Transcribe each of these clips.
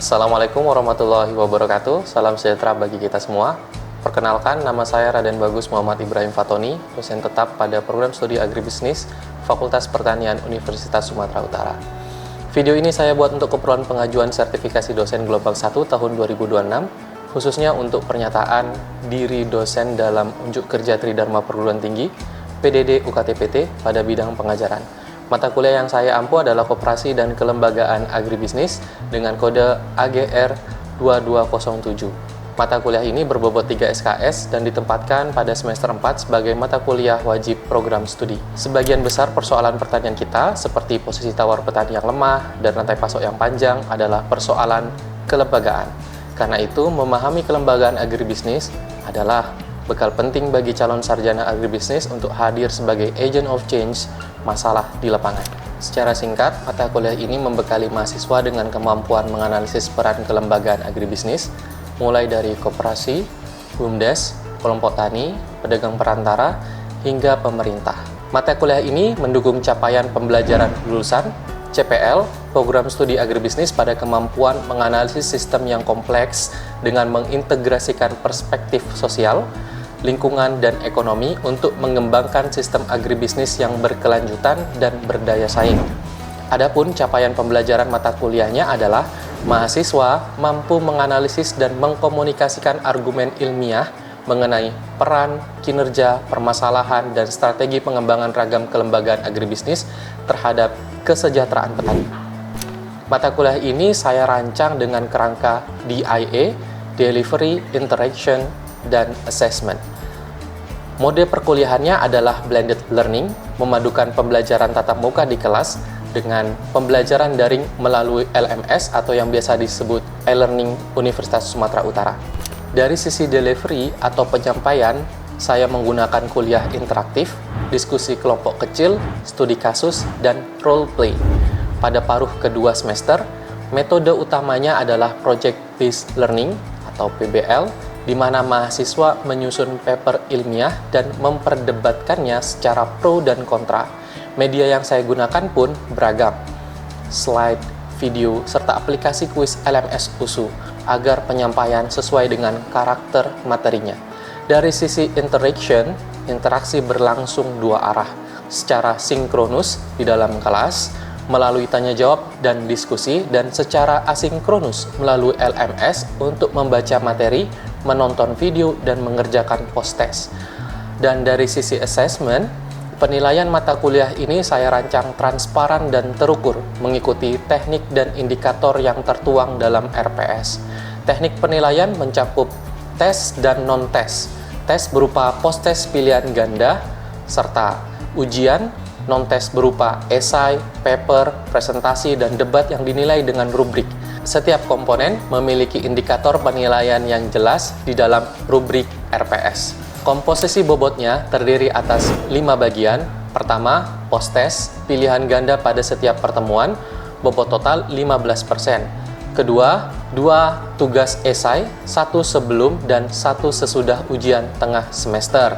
Assalamualaikum warahmatullahi wabarakatuh. Salam sejahtera bagi kita semua. Perkenalkan, nama saya Raden Bagus Muhammad Ibrahim Fatoni, dosen tetap pada program studi agribisnis Fakultas Pertanian Universitas Sumatera Utara. Video ini saya buat untuk keperluan pengajuan sertifikasi dosen Gelombang 1 tahun 2026, khususnya untuk pernyataan diri dosen dalam unjuk kerja Tridharma Perguruan Tinggi PDD UKT-PT pada bidang pengajaran. Mata kuliah yang saya ampu adalah Koperasi dan Kelembagaan Agribisnis dengan kode AGR 2207. Mata kuliah ini berbobot 3 SKS dan ditempatkan pada semester 4 sebagai mata kuliah wajib program studi. Sebagian besar persoalan pertanian kita, seperti posisi tawar petani yang lemah dan rantai pasok yang panjang, adalah persoalan kelembagaan. Karena itu, memahami kelembagaan agribisnis adalah bekal penting bagi calon sarjana agribisnis untuk hadir sebagai agent of change masalah di lapangan. Secara singkat, mata kuliah ini membekali mahasiswa dengan kemampuan menganalisis peran kelembagaan agribisnis, mulai dari koperasi, BUMDes, kelompok tani, pedagang perantara, hingga pemerintah. Mata kuliah ini mendukung capaian pembelajaran lulusan CPL, program studi agribisnis, pada kemampuan menganalisis sistem yang kompleks dengan mengintegrasikan perspektif sosial, lingkungan, dan ekonomi untuk mengembangkan sistem agribisnis yang berkelanjutan dan berdaya saing. Adapun capaian pembelajaran mata kuliahnya adalah mahasiswa mampu menganalisis dan mengkomunikasikan argumen ilmiah mengenai peran, kinerja, permasalahan, dan strategi pengembangan ragam kelembagaan agribisnis terhadap kesejahteraan petani. Mata kuliah ini saya rancang dengan kerangka DIA, Delivery, Interaction, dan Assessment. Mode perkuliahannya adalah blended learning, memadukan pembelajaran tatap muka di kelas dengan pembelajaran daring melalui LMS atau yang biasa disebut e-learning Universitas Sumatera Utara. Dari sisi delivery atau penyampaian, saya menggunakan kuliah interaktif, diskusi kelompok kecil, studi kasus, dan role play. Pada paruh kedua semester, metode utamanya adalah Project Based Learning atau PBL, di mana mahasiswa menyusun paper ilmiah dan memperdebatkannya secara pro dan kontra. Media yang saya gunakan pun beragam, slide, video, serta aplikasi kuis LMS USU, agar penyampaian sesuai dengan karakter materinya. Dari sisi interaction, interaksi berlangsung dua arah, secara sinkronus di dalam kelas, melalui tanya jawab dan diskusi, dan secara asinkronus melalui LMS untuk membaca materi, menonton video, dan mengerjakan post-test. Dan dari sisi assessment, penilaian mata kuliah ini saya rancang transparan dan terukur, mengikuti teknik dan indikator yang tertuang dalam RPS. Teknik penilaian mencakup tes dan non-tes. Tes berupa post-test pilihan ganda, serta ujian non-tes berupa esai, paper, presentasi, dan debat yang dinilai dengan rubrik. Setiap komponen memiliki indikator penilaian yang jelas di dalam rubrik RPS. Komposisi bobotnya terdiri atas 5 bagian. Pertama, post-test, pilihan ganda pada setiap pertemuan, bobot total 15%. Kedua, 2 tugas esai, 1 sebelum dan 1 sesudah ujian tengah semester,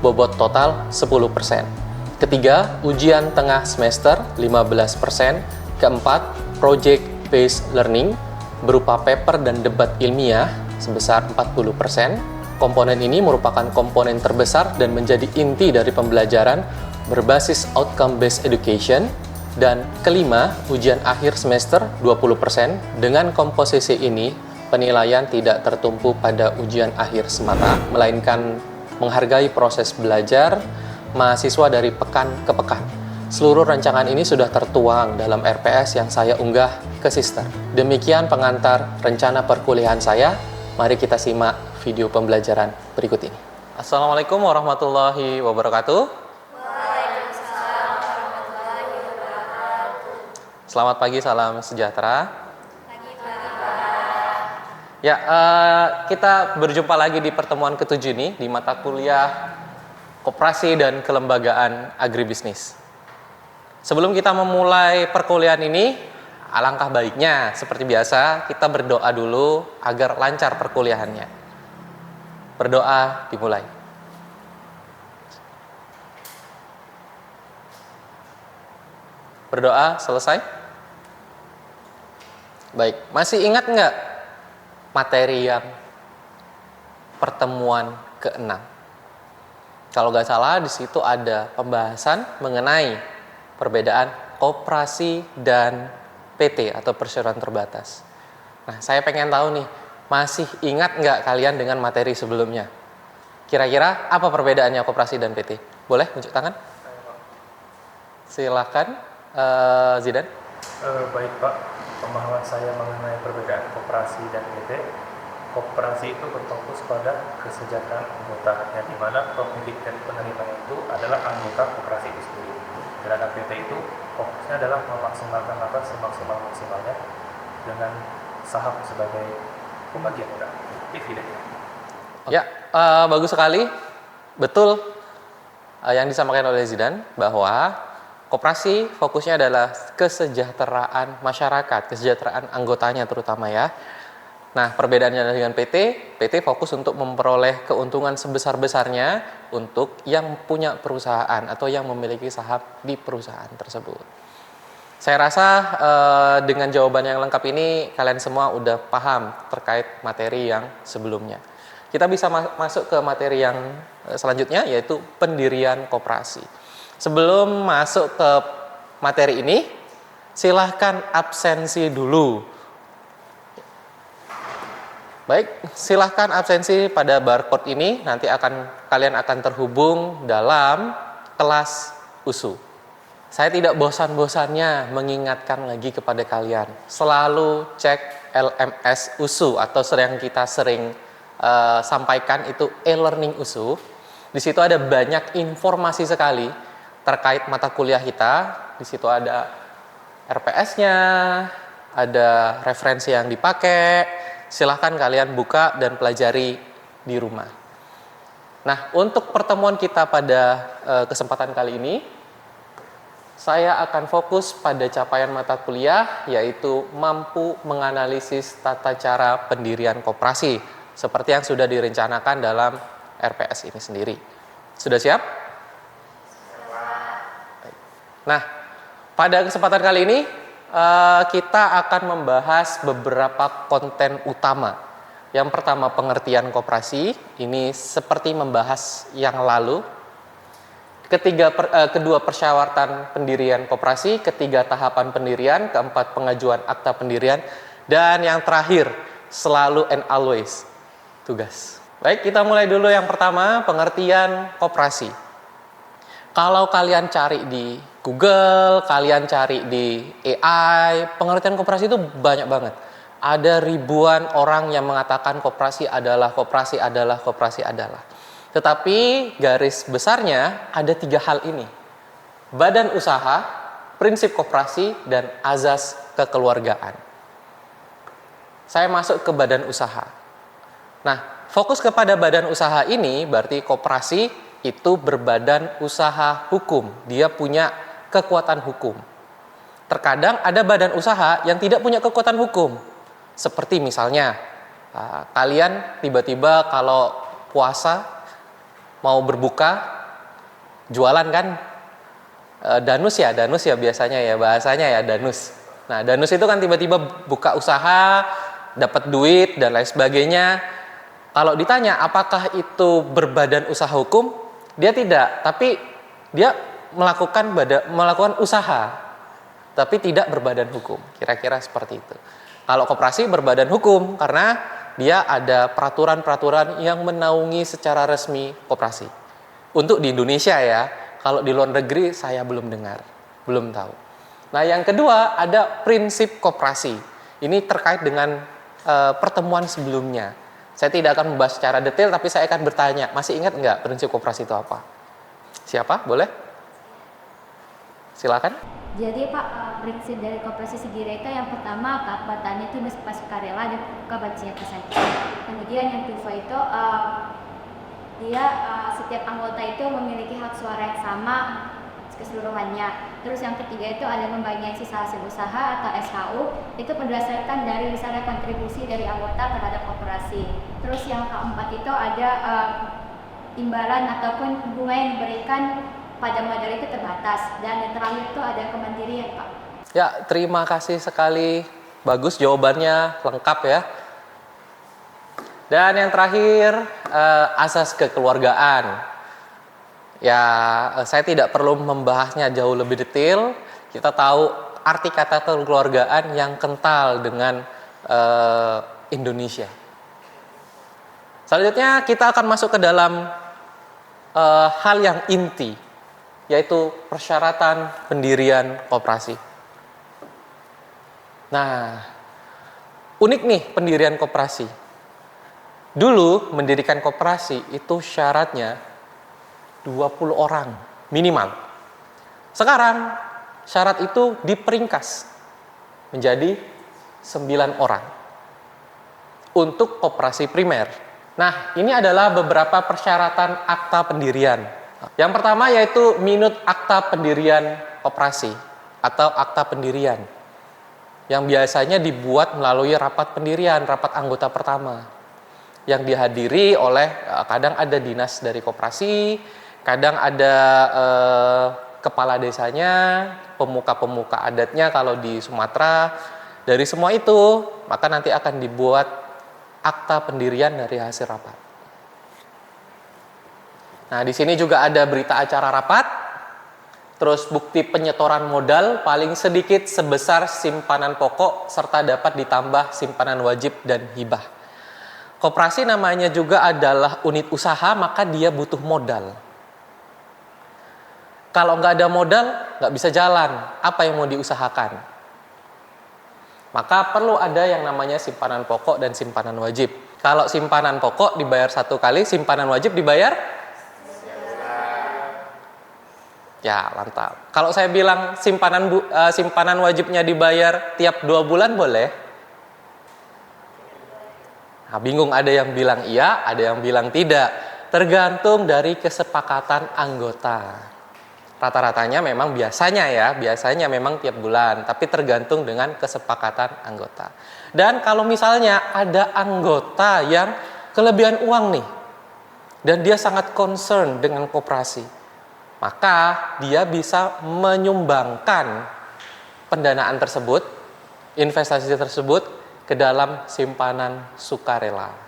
bobot total 10%. Ketiga, ujian tengah semester 15%. Keempat, project based learning berupa paper dan debat ilmiah sebesar 40%. Komponen ini merupakan komponen terbesar dan menjadi inti dari pembelajaran berbasis outcome based education. Dan kelima, ujian akhir semester 20%. Dengan komposisi ini, penilaian tidak tertumpu pada ujian akhir semata, melainkan menghargai proses belajar mahasiswa dari pekan ke pekan. Seluruh rancangan ini sudah tertuang dalam RPS yang saya unggah ke Sister. Demikian pengantar rencana perkuliahan saya. Mari kita simak video pembelajaran berikut ini. Assalamualaikum warahmatullahi wabarakatuh. Waalaikumsalam warahmatullahi wabarakatuh. Selamat pagi, salam sejahtera. Pagi Pak. Ya, kita berjumpa lagi di pertemuan ke-7 ini di mata kuliah Koperasi dan Kelembagaan Agribisnis. Sebelum kita memulai perkuliahan ini, alangkah baiknya seperti biasa kita berdoa dulu agar lancar perkuliahannya. Berdoa dimulai. Berdoa selesai. Baik, masih ingat nggak materi yang pertemuan ke-6? Kalau nggak salah di situ ada pembahasan mengenai perbedaan koperasi dan PT atau perseroan terbatas. Nah, saya pengen tahu nih, masih ingat nggak kalian dengan materi sebelumnya? Kira-kira apa perbedaannya koperasi dan PT? Boleh unjuk tangan? Silakan, Zidan. Baik Pak, pemahaman saya mengenai perbedaan koperasi dan PT. Koperasi itu berfokus pada kesejahteraan anggota, yang dimana pemilik dan penerima itu adalah anggota koperasi itu sendiri. Sedangkan PT itu fokusnya adalah memaksimalkan laba semaksimal-maksimalnya dengan saham sebagai pembagian modal, dividen. Ya, bagus sekali. Betul yang disampaikan oleh Zidan bahwa koperasi fokusnya adalah kesejahteraan masyarakat, kesejahteraan anggotanya terutama ya. Nah, perbedaannya dengan PT fokus untuk memperoleh keuntungan sebesar-besarnya untuk yang punya perusahaan atau yang memiliki saham di perusahaan tersebut. Saya rasa dengan jawaban yang lengkap ini kalian semua udah paham terkait materi yang sebelumnya. Kita bisa masuk ke materi yang selanjutnya, yaitu pendirian koperasi. Sebelum masuk ke materi ini, silahkan absensi dulu. Baik, silahkan absensi pada barcode ini, nanti kalian akan terhubung dalam kelas USU. Saya tidak bosan-bosannya mengingatkan lagi kepada kalian, selalu cek LMS USU atau yang kita sering sampaikan itu e-learning USU. Di situ ada banyak informasi sekali terkait mata kuliah kita. Di situ ada RPS-nya, ada referensi yang dipakai. Silahkan kalian buka dan pelajari di rumah. Nah, untuk pertemuan kita pada kesempatan kali ini, saya akan fokus pada capaian mata kuliah, yaitu mampu menganalisis tata cara pendirian koperasi, seperti yang sudah direncanakan dalam RPS ini sendiri. Sudah siap? Nah, pada kesempatan kali ini, kita akan membahas beberapa konten utama. Yang pertama, pengertian koperasi. Ini seperti membahas yang lalu. Kedua, persyawaratan pendirian koperasi. Ketiga, tahapan pendirian. Keempat, pengajuan akta pendirian. Dan yang terakhir, selalu and always, tugas. Baik, kita mulai dulu yang pertama, pengertian koperasi. Kalau kalian cari di Google, kalian cari di AI, pengertian koperasi itu banyak banget. Ada ribuan orang yang mengatakan koperasi adalah. Tetapi garis besarnya ada 3 hal ini. Badan usaha, prinsip koperasi, dan azas kekeluargaan. Saya masuk ke badan usaha. Nah, fokus kepada badan usaha ini berarti koperasi itu berbadan usaha hukum. Dia punya kekuatan hukum. Terkadang ada badan usaha yang tidak punya kekuatan hukum. Seperti misalnya, kalian tiba-tiba kalau puasa mau berbuka, jualan kan, danus ya biasanya ya, bahasanya ya danus. Nah, danus itu kan tiba-tiba buka usaha, dapat duit dan lain sebagainya. Kalau ditanya apakah itu berbadan usaha hukum, dia tidak, tapi dia melakukan usaha, tapi tidak berbadan hukum. Kira-kira seperti itu. Kalau koperasi berbadan hukum karena dia ada peraturan-peraturan yang menaungi secara resmi koperasi. Untuk di Indonesia ya, kalau di luar negeri saya belum dengar, belum tahu. Nah, yang kedua ada prinsip koperasi. Ini terkait dengan pertemuan sebelumnya. Saya tidak akan membahas secara detail, tapi saya akan bertanya, masih ingat nggak prinsip koperasi itu apa? Siapa? Boleh? Silakan. Jadi Pak, prinsip dari koperasi Segira itu yang pertama keanggotaannya itu bersifat sukarela dan kebancinya kesaksian. Kemudian yang kedua itu dia setiap anggota itu memiliki hak suara yang sama keseluruhannya. Terus yang ketiga itu ada pembagian sisa hasil usaha atau SHU, itu berdasarkan dari misalnya kontribusi dari anggota terhadap koperasi. Terus yang keempat itu ada imbalan ataupun bunga yang diberikan pada modal itu terbatas. Dan yang terakhir itu ada kemandirian, Pak. Ya, terima kasih sekali Bagus, jawabannya lengkap ya. Dan yang terakhir, asas kekeluargaan. Ya, saya tidak perlu membahasnya jauh lebih detail. Kita tahu arti kata kekeluargaan yang kental dengan Indonesia. Selanjutnya kita akan masuk ke dalam hal yang inti, yaitu persyaratan pendirian koperasi. Nah, unik nih pendirian koperasi. Dulu mendirikan koperasi itu syaratnya 20 orang minimal. Sekarang syarat itu diperingkas menjadi 9 orang untuk koperasi primer. Nah, ini adalah beberapa persyaratan akta pendirian. Yang pertama yaitu minut akta pendirian koperasi atau akta pendirian, yang biasanya dibuat melalui rapat pendirian, rapat anggota pertama, yang dihadiri oleh kadang ada dinas dari koperasi, kadang ada kepala desanya, pemuka-pemuka adatnya kalau di Sumatera. Dari semua itu, maka nanti akan dibuat akta pendirian dari hasil rapat. Nah, di sini juga ada berita acara rapat, terus bukti penyetoran modal paling sedikit sebesar simpanan pokok serta dapat ditambah simpanan wajib dan hibah. Koperasi namanya juga adalah unit usaha, maka dia butuh modal. Kalau nggak ada modal, nggak bisa jalan. Apa yang mau diusahakan? Maka perlu ada yang namanya simpanan pokok dan simpanan wajib. Kalau simpanan pokok dibayar 1 kali, simpanan wajib dibayar? Ya, mantap. Kalau saya bilang simpanan wajibnya dibayar tiap 2 bulan boleh? Nah, bingung, ada yang bilang iya, ada yang bilang tidak. Tergantung dari kesepakatan anggota. Rata-ratanya memang biasanya memang tiap bulan, tapi tergantung dengan kesepakatan anggota. Dan kalau misalnya ada anggota yang kelebihan uang nih, dan dia sangat concern dengan koperasi, maka dia bisa menyumbangkan pendanaan tersebut, investasi tersebut ke dalam simpanan sukarela.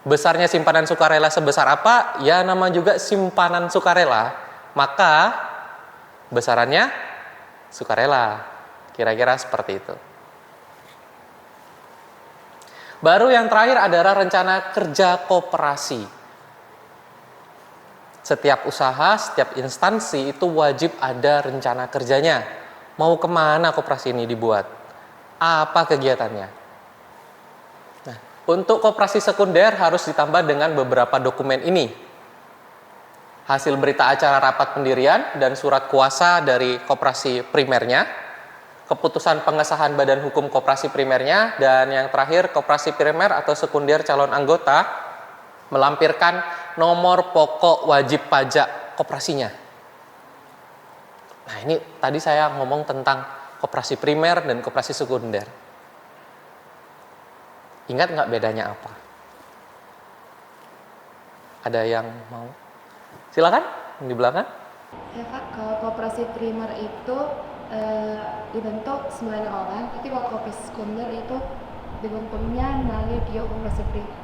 Besarnya simpanan sukarela sebesar apa? Ya, nama juga simpanan sukarela, maka besarannya sukarela. Kira-kira seperti itu. Baru yang terakhir adalah rencana kerja koperasi. Setiap usaha, setiap instansi itu wajib ada rencana kerjanya. Mau kemana koperasi ini dibuat? Apa kegiatannya? Nah, untuk koperasi sekunder harus ditambah dengan beberapa dokumen ini. Hasil berita acara rapat pendirian dan surat kuasa dari koperasi primernya, keputusan pengesahan badan hukum koperasi primernya, dan yang terakhir koperasi primer atau sekunder calon anggota melampirkan nomor pokok wajib pajak koperasinya. Nah, ini tadi saya ngomong tentang koperasi primer dan koperasi sekunder. Ingat nggak bedanya apa? Ada yang mau? Silakan, di belakang. Ya Kak, kalau koperasi primer itu dibentuk 9 orang, tapi kalau koperasi sekunder itu dibentuknya melalui dia koperasi primer.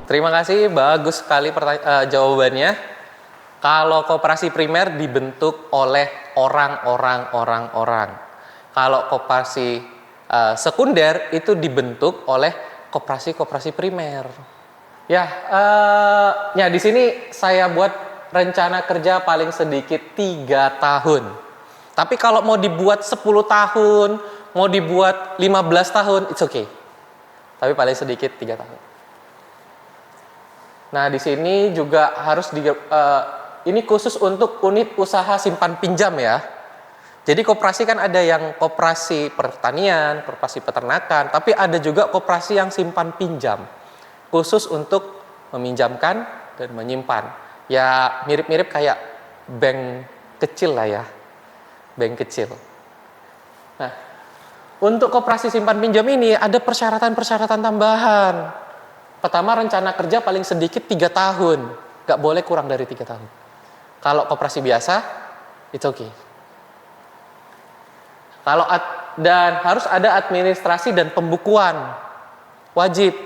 Terima kasih, bagus sekali jawabannya. Kalau koperasi primer dibentuk oleh orang. Kalau koperasi sekunder itu dibentuk oleh koperasi primer. Ya, di sini saya buat rencana kerja paling sedikit 3 tahun. Tapi kalau mau dibuat 10 tahun, mau dibuat 15 tahun, it's okay. Tapi paling sedikit 3 tahun. Nah, di sini juga harus ini khusus untuk unit usaha simpan pinjam ya. Jadi koperasi kan ada yang koperasi pertanian, koperasi peternakan, tapi ada juga koperasi yang simpan pinjam. Khusus untuk meminjamkan dan menyimpan. Ya mirip-mirip kayak bank kecil lah ya. Bank kecil. Nah, untuk koperasi simpan pinjam ini ada persyaratan-persyaratan tambahan. Pertama, rencana kerja paling sedikit 3 tahun. Gak boleh kurang dari 3 tahun. Kalau koperasi biasa, it's okay. Kalau dan harus ada administrasi dan pembukuan. Wajib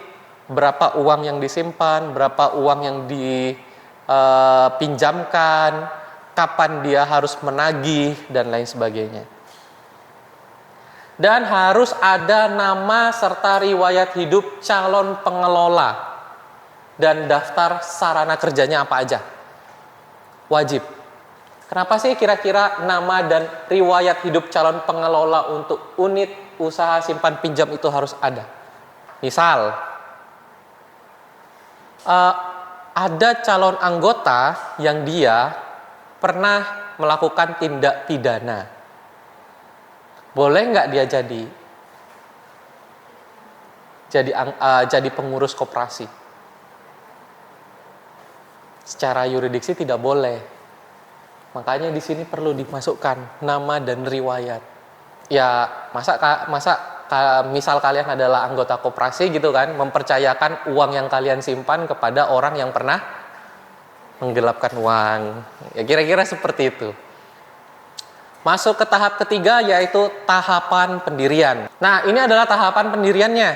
berapa uang yang disimpan, berapa uang yang dipinjamkan, kapan dia harus menagih, dan lain sebagainya. Dan harus ada nama serta riwayat hidup calon pengelola dan daftar sarana kerjanya apa aja. Wajib. Kenapa sih kira-kira nama dan riwayat hidup calon pengelola untuk unit usaha simpan pinjam itu harus ada? Misal, ada calon anggota yang dia pernah melakukan tindak pidana. Boleh nggak dia jadi pengurus koperasi? Secara yuridiksi tidak boleh. Makanya di sini perlu dimasukkan nama dan riwayat. Ya, misal kalian adalah anggota koperasi gitu kan, mempercayakan uang yang kalian simpan kepada orang yang pernah menggelapkan uang. Ya kira-kira seperti itu. Masuk ke tahap ketiga, yaitu tahapan pendirian. Nah, ini adalah tahapan pendiriannya.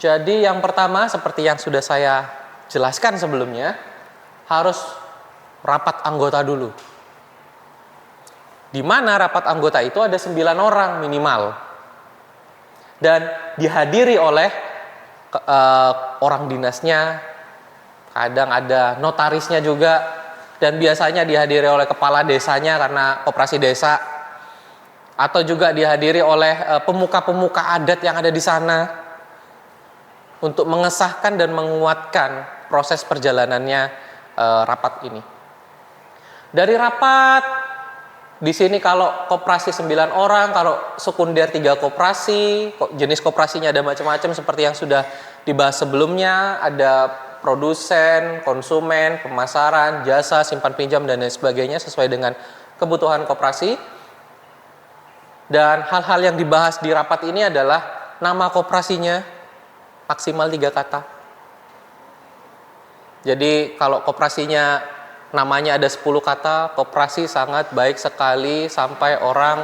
Jadi yang pertama, seperti yang sudah saya jelaskan sebelumnya, harus rapat anggota dulu. Di mana rapat anggota itu ada 9 orang minimal. Dan dihadiri oleh orang dinasnya, kadang ada notarisnya juga, dan biasanya dihadiri oleh kepala desanya karena koperasi desa, atau juga dihadiri oleh pemuka-pemuka adat yang ada di sana untuk mengesahkan dan menguatkan proses perjalanannya rapat ini. Dari rapat, di sini kalau koperasi 9 orang, kalau sekunder 3 koperasi, jenis koperasinya ada macam-macam seperti yang sudah dibahas sebelumnya, ada produsen, konsumen, pemasaran, jasa, simpan pinjam, dan lain sebagainya sesuai dengan kebutuhan koperasi. Dan hal-hal yang dibahas di rapat ini adalah nama koperasinya maksimal 3 kata. Jadi kalau koperasinya namanya ada 10 kata, koperasi sangat baik sekali sampai orang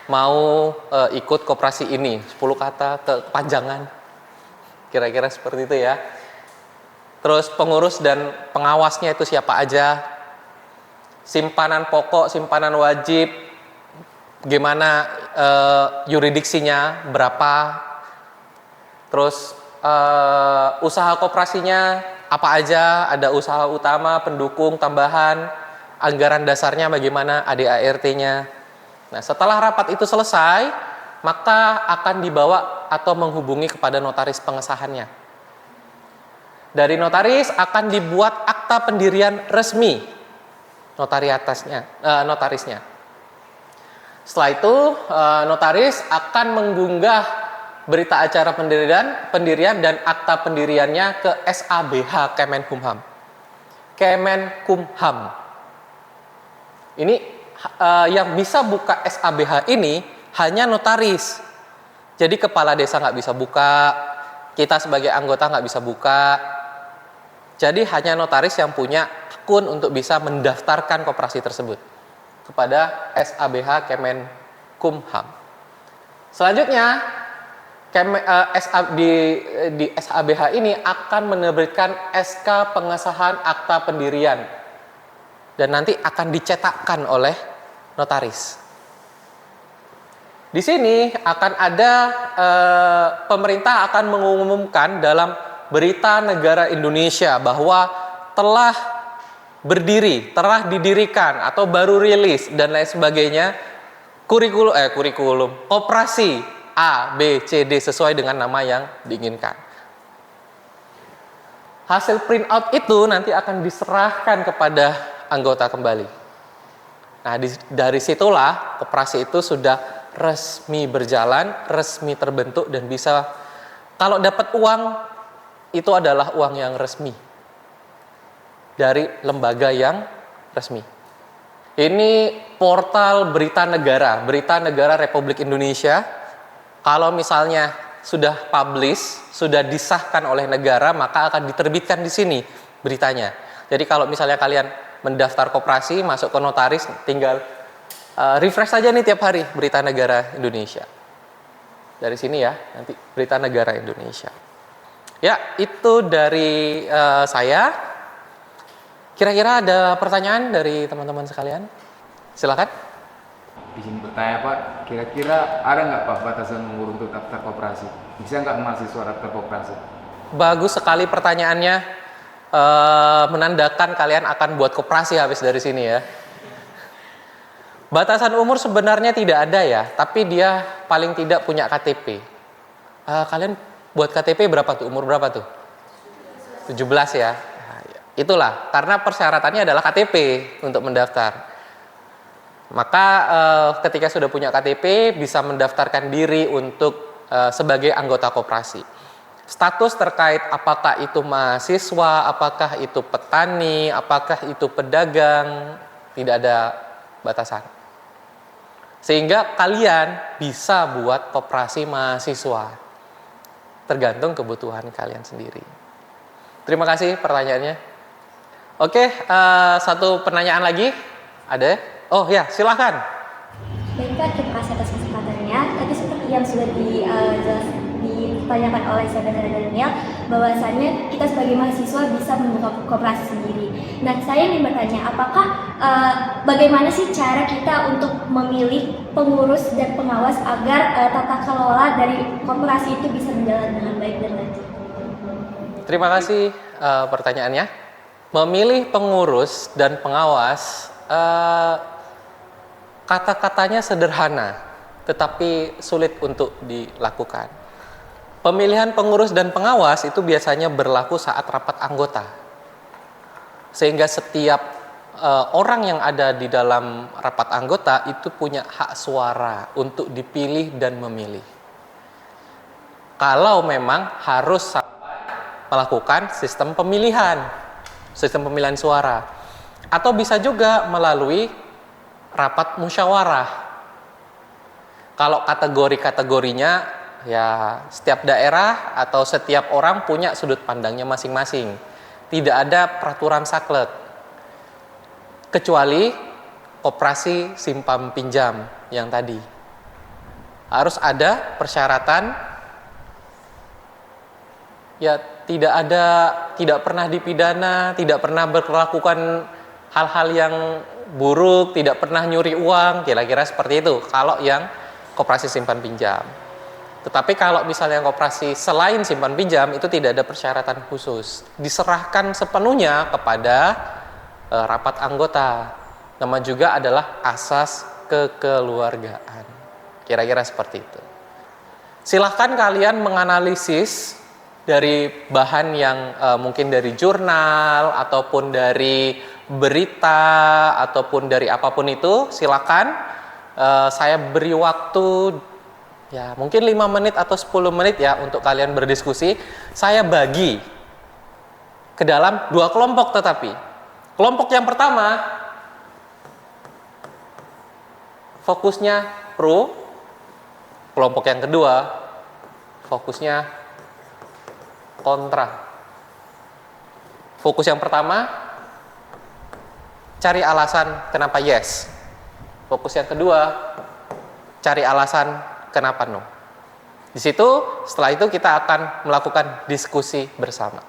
mau ikut koperasi ini. 10 kata kepanjangan. Kira-kira seperti itu ya. Terus pengurus dan pengawasnya itu siapa aja. Simpanan pokok, simpanan wajib, gimana yuridiksinya, berapa. Terus usaha koperasinya apa aja, ada usaha utama, pendukung, tambahan, anggaran dasarnya bagaimana, ADART-nya. Nah, setelah rapat itu selesai, maka akan dibawa atau menghubungi kepada notaris pengesahannya. Dari notaris akan dibuat akta pendirian resmi notarisnya. Setelah itu, notaris akan mengunggah berita acara pendirian dan akta pendiriannya ke SABH Kemenkumham. Ini yang bisa buka SABH ini hanya notaris. Jadi kepala desa nggak bisa buka, kita sebagai anggota nggak bisa buka. Jadi hanya notaris yang punya akun untuk bisa mendaftarkan koperasi tersebut kepada SABH Kemenkumham. Selanjutnya, di SABH ini akan menerbitkan SK pengesahan akta pendirian dan nanti akan dicetakkan oleh notaris. Di sini akan ada pemerintah akan mengumumkan dalam Berita Negara Indonesia bahwa telah didirikan atau baru rilis dan lain sebagainya kurikulum koperasi A, B, C, D sesuai dengan nama yang diinginkan. Hasil printout itu nanti akan diserahkan kepada anggota kembali. Nah, dari situlah koperasi itu sudah resmi berjalan, resmi terbentuk, dan bisa, kalau dapat uang, itu adalah uang yang resmi dari lembaga yang resmi. Ini portal Berita Negara Republik Indonesia. Kalau misalnya sudah publish, sudah disahkan oleh negara, maka akan diterbitkan di sini beritanya. Jadi kalau misalnya kalian mendaftar koperasi, masuk ke notaris, tinggal refresh saja nih tiap hari berita negara Indonesia. Dari sini ya, nanti berita negara Indonesia. Ya, itu dari saya. Kira-kira ada pertanyaan dari teman-teman sekalian? Silakan. Izin bertanya Pak, kira-kira ada nggak Pak batasan umur untuk daftar koperasi? Bisa nggak mahasiswa daftar koperasi? Bagus sekali pertanyaannya. Menandakan kalian akan buat koperasi habis dari sini ya. Batasan umur sebenarnya tidak ada ya, tapi dia paling tidak punya KTP. Kalian buat KTP berapa tuh? Umur berapa tuh? 17 ya. Nah, itulah, karena persyaratannya adalah KTP untuk mendaftar. Maka ketika sudah punya KTP bisa mendaftarkan diri untuk sebagai anggota koperasi. Status terkait apakah itu mahasiswa, apakah itu petani, apakah itu pedagang, tidak ada batasan. Sehingga kalian bisa buat koperasi mahasiswa. Tergantung kebutuhan kalian sendiri. Terima kasih pertanyaannya. Oke, satu pertanyaan lagi. Ada? Oh ya, silakan. Baik Pak, terima kasih atas kesempatannya. Tadi seperti yang sudah ditanyakan oleh saudara Daniel, bahwasannya kita sebagai mahasiswa bisa membuka koperasi sendiri. Nah, saya ingin bertanya, apakah bagaimana sih cara kita untuk memilih pengurus dan pengawas agar tata kelola dari koperasi itu bisa berjalan dengan baik dan lancar? Terima kasih pertanyaannya. Memilih pengurus dan pengawas, kata-katanya sederhana, tetapi sulit untuk dilakukan. Pemilihan pengurus dan pengawas itu biasanya berlaku saat rapat anggota. Sehingga setiap orang yang ada di dalam rapat anggota itu punya hak suara untuk dipilih dan memilih. Kalau memang harus melakukan sistem pemilihan suara. Atau bisa juga melalui rapat musyawarah. Kalau kategori-kategorinya ya setiap daerah atau setiap orang punya sudut pandangnya masing-masing. Tidak ada peraturan saklek. Kecuali koperasi simpan pinjam yang tadi. Harus ada persyaratan, ya tidak pernah dipidana, tidak pernah melakukan hal-hal yang buruk, tidak pernah nyuri uang, kira-kira seperti itu kalau yang koperasi simpan pinjam. Tetapi kalau misalnya koperasi selain simpan pinjam itu tidak ada persyaratan khusus, diserahkan sepenuhnya kepada rapat anggota. Nama juga adalah asas kekeluargaan. Kira-kira seperti itu. Silahkan kalian menganalisis dari bahan yang mungkin dari jurnal ataupun dari berita ataupun dari apapun itu, silakan saya beri waktu ya mungkin 5 menit atau 10 menit ya untuk kalian berdiskusi. Saya bagi ke dalam 2 kelompok tetapi. Kelompok yang pertama fokusnya pro, kelompok yang kedua fokusnya kontra. Fokus yang pertama cari alasan kenapa yes. Fokus yang kedua cari alasan kenapa no. Di situ setelah itu kita akan melakukan diskusi bersama.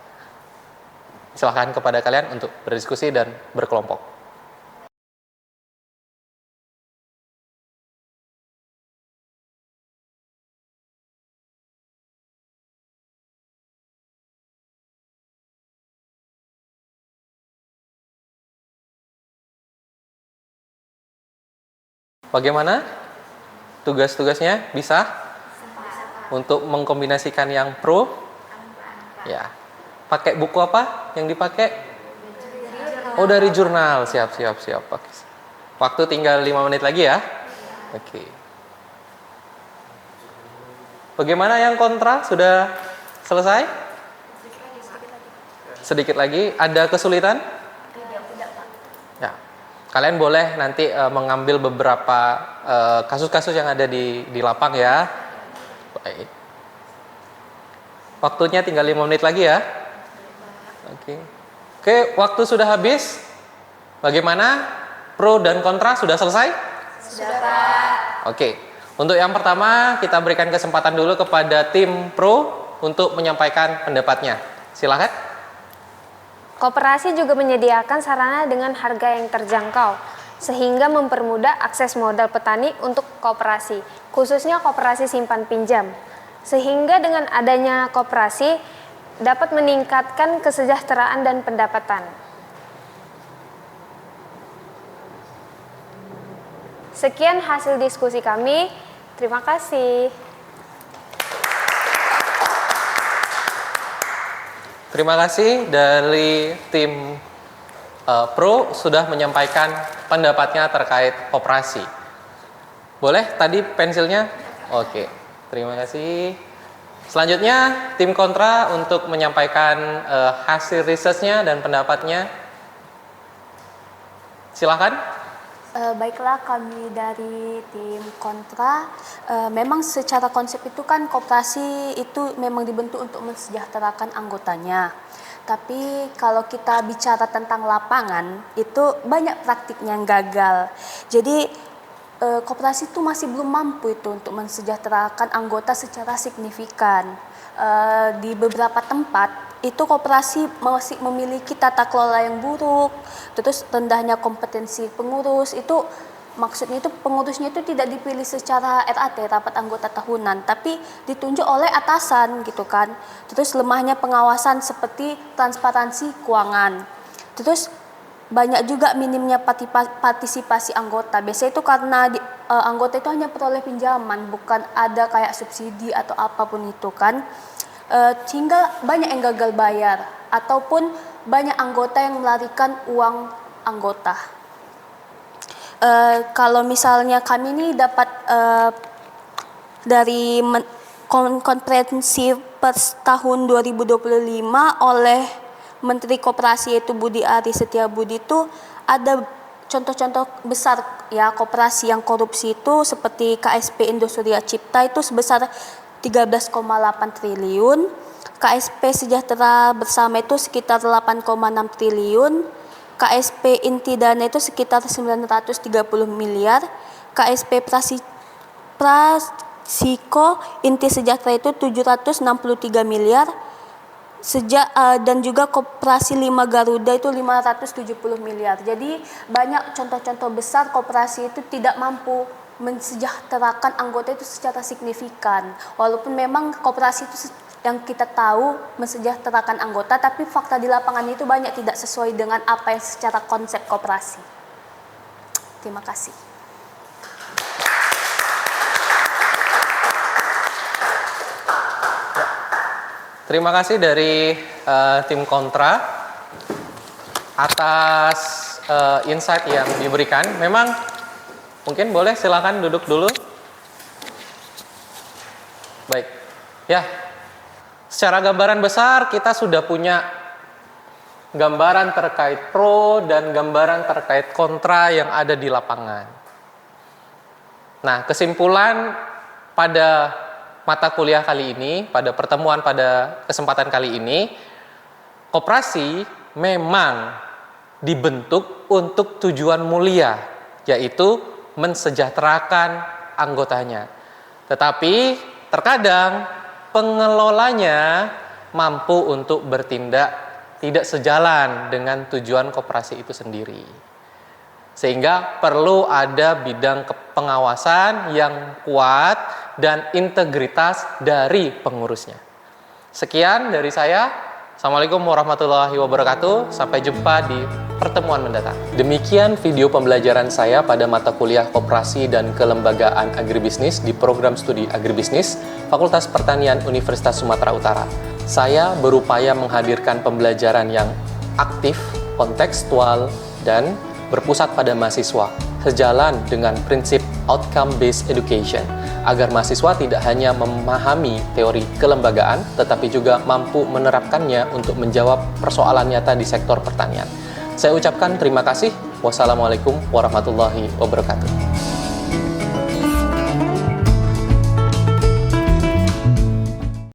Silakan kepada kalian untuk berdiskusi dan berkelompok. Bagaimana tugas-tugasnya? Bisa? Untuk mengkombinasikan yang pro? Ya. Pakai buku apa yang dipakai? Oh, dari jurnal. Siap. Waktu tinggal 5 menit lagi ya. Oke. Bagaimana yang kontra? Sudah selesai? Sedikit lagi. Ada kesulitan? Ya. Kalian boleh nanti mengambil beberapa kasus-kasus yang ada di lapang ya. Baik. Waktunya tinggal 5 menit lagi ya. Oke, waktu sudah habis. Bagaimana? Pro dan kontra sudah selesai? Sudah, Pak. Oke, untuk yang pertama kita berikan kesempatan dulu kepada tim pro untuk menyampaikan pendapatnya. Silakan. Koperasi juga menyediakan sarana dengan harga yang terjangkau, sehingga mempermudah akses modal petani untuk koperasi, khususnya koperasi simpan pinjam. Sehingga dengan adanya koperasi dapat meningkatkan kesejahteraan dan pendapatan. Sekian hasil diskusi kami. Terima kasih. Terima kasih dari tim pro sudah menyampaikan pendapatnya terkait koperasi. Boleh tadi pensilnya? Oke, terima kasih. Selanjutnya tim kontra untuk menyampaikan hasil risetnya dan pendapatnya. Silakan. Baiklah, kami dari tim kontra, memang secara konsep itu kan koperasi itu memang dibentuk untuk mensejahterakan anggotanya. Tapi kalau kita bicara tentang lapangan, itu banyak praktiknya yang gagal. Jadi koperasi itu masih belum mampu itu untuk mensejahterakan anggota secara signifikan. Di beberapa tempat itu koperasi masih memiliki tata kelola yang buruk, terus rendahnya kompetensi pengurus. Itu maksudnya itu pengurusnya itu tidak dipilih secara RAT, rapat anggota tahunan, tapi ditunjuk oleh atasan gitu kan. Terus lemahnya pengawasan seperti transparansi keuangan. Terus banyak juga minimnya partisipasi anggota. Biasanya itu karena anggota itu hanya peroleh pinjaman, bukan ada kayak subsidi atau apapun itu kan. Sehingga banyak yang gagal bayar ataupun banyak anggota yang melarikan uang anggota. Kalau misalnya kami ini dapat dari konferensi pers tahun 2025 oleh Menteri Koperasi yaitu Budi Ari Setiabudi, itu ada contoh-contoh besar ya koperasi yang korupsi itu seperti KSP Indosuria Cipta itu sebesar 13,8 triliun, KSP Sejahtera Bersama itu sekitar 8,6 triliun, KSP Inti Dana itu sekitar 930 miliar, KSP Prasiko Inti Sejahtera itu 763 miliar, dan juga Koperasi 5 Garuda itu 570 miliar. Jadi banyak contoh-contoh besar koperasi itu tidak mampu mensejahterakan anggota itu secara signifikan. Walaupun memang koperasi itu yang kita tahu mensejahterakan anggota, tapi fakta di lapangan itu banyak tidak sesuai dengan apa yang secara konsep koperasi. Terima kasih. Terima kasih dari tim kontra atas insight yang diberikan. Memang mungkin boleh silakan duduk dulu. Baik. Ya. Secara gambaran besar kita sudah punya gambaran terkait pro dan gambaran terkait kontra yang ada di lapangan. Nah, kesimpulan pada mata kuliah kali ini, pada pertemuan pada kesempatan kali ini, koperasi memang dibentuk untuk tujuan mulia, yaitu mensejahterakan anggotanya. Tetapi terkadang pengelolanya mampu untuk bertindak tidak sejalan dengan tujuan koperasi itu sendiri. Sehingga perlu ada bidang pengawasan yang kuat dan integritas dari pengurusnya. Sekian dari saya. Assalamualaikum warahmatullahi wabarakatuh. Sampai jumpa di pertemuan mendatang. Demikian video pembelajaran saya pada mata kuliah Koperasi dan Kelembagaan Agribisnis di program studi Agribisnis Fakultas Pertanian Universitas Sumatera Utara. Saya berupaya menghadirkan pembelajaran yang aktif, kontekstual, dan berpusat pada mahasiswa, sejalan dengan prinsip outcome-based education, agar mahasiswa tidak hanya memahami teori kelembagaan, tetapi juga mampu menerapkannya untuk menjawab persoalan nyata di sektor pertanian. Saya ucapkan terima kasih. Wassalamualaikum warahmatullahi wabarakatuh.